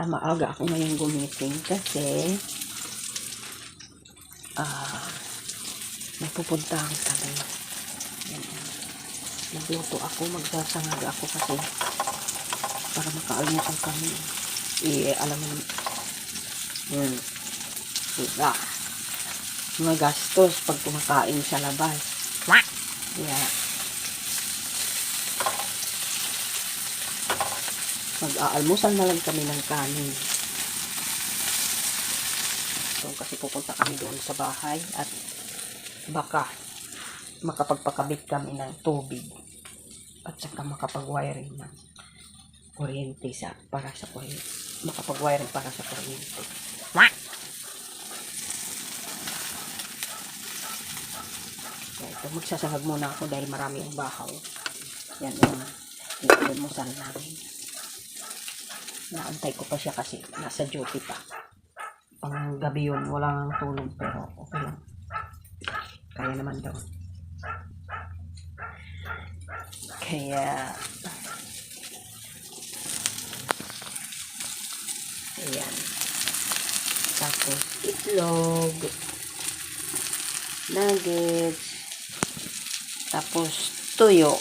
Maaga ako ngayon gumising kasi may pupuntahan kami. Yan. Nagluto ako, magsasangag ako kasi para makaalmusal kami. Alam mo, yun, diba? Mga gastos pag kumakain sa labas. Yeah. Mag-aalmusal na lang kami ng kanin. So, kasi pupunta kami doon sa bahay at baka makapagpakabit kami ng tubig at saka makapag-wiring ng kuryente para sa kuryente. Makapag-wiring para sa kuryente. So, magsasangag muna ako dahil marami ang bahaw. Yan yung ialmusal namin. Naantay ko pa siya kasi nasa duty pa. Pang gabi yun, walang tulog pero okay lang. Kaya naman daw. Kaya ayan. Tapos itlog, nuggets, tapos tuyo.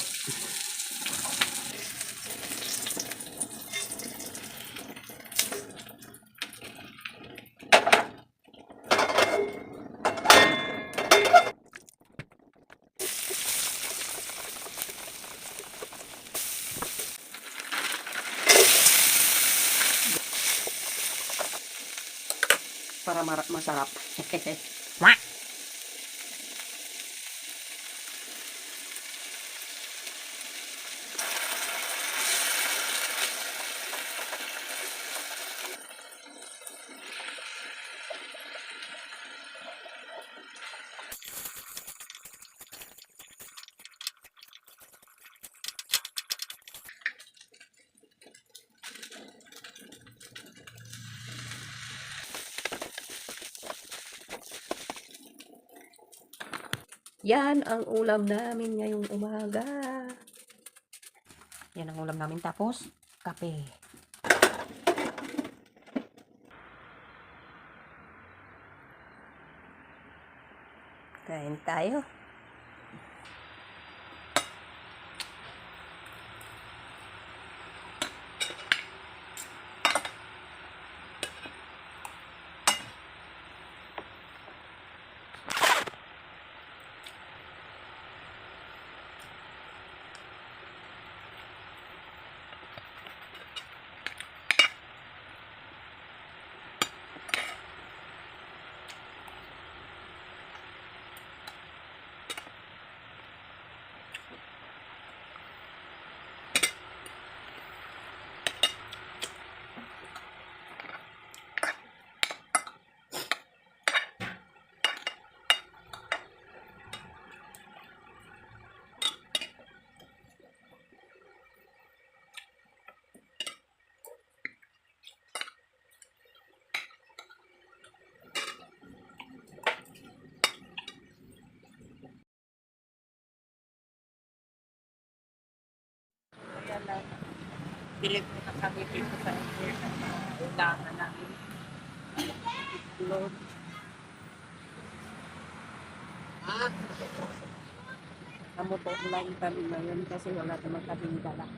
Para masarap. Yan ang ulam namin ngayong umaga. Yan ang ulam namin, tapos kape. Kain tayo. Bili ko na kami dito sa ulangan namin. Itlog. Namotor lang kami ngayon kasi wala naman kaming dala.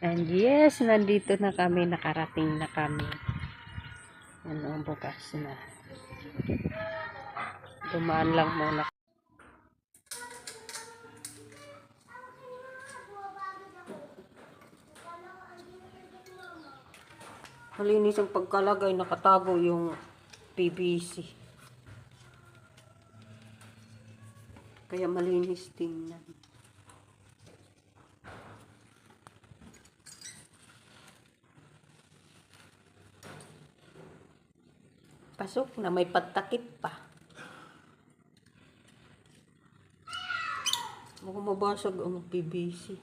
And yes, nandito na kami, nakarating na kami. Ano, bukas na. Dumaan lang muna. Malinis ang pagkalagay, nakatago yung PVC. Kaya malinis tingnan. Pasok na, may pagtakip pa. Mukhang mabasag ang PVC.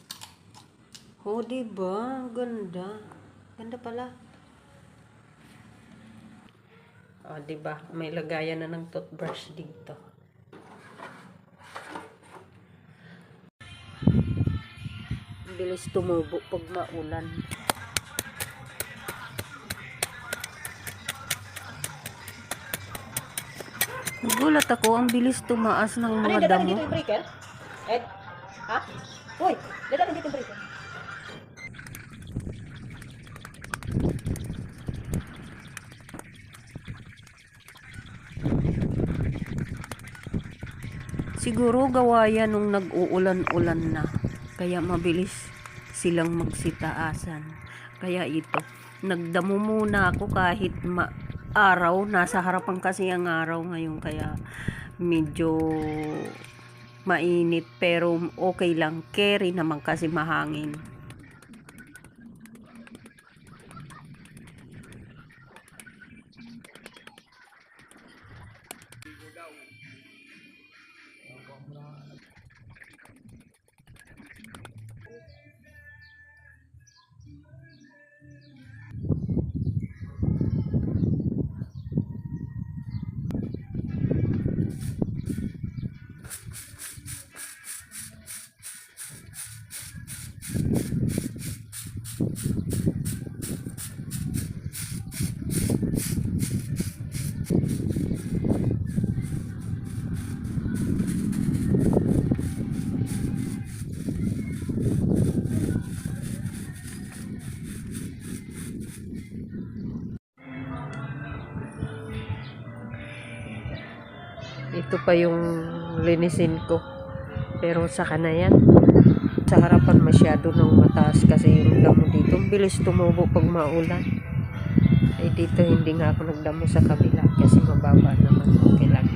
Oh, diba? Ganda. Ganda pala. Oh, diba? May lagayan na ng toothbrush dito. Bilis tumubo pag maulan. Nagulat ako, ang bilis tumaas ng mga damo. Ano, dito yung breaker? Ha? Uy, dadalhin dito yung breaker. Siguro gawa yan nung nag-uulan-ulan na. Kaya mabilis silang magsitaasan. Kaya ito, nagdamo muna ako kahit araw. Nasa harapan kasi ang araw ngayon. Kaya medyo mainit. Pero okay lang. Carry naman kasi mahangin. Ito pa yung linisin ko. Pero saka na yan. Sa harapan masyado nang mataas kasi yung damo dito. Ang bilis tumubo pag maulan. Ay dito hindi nga ako nagdamo sa kabila kasi mababa naman. Okay lang.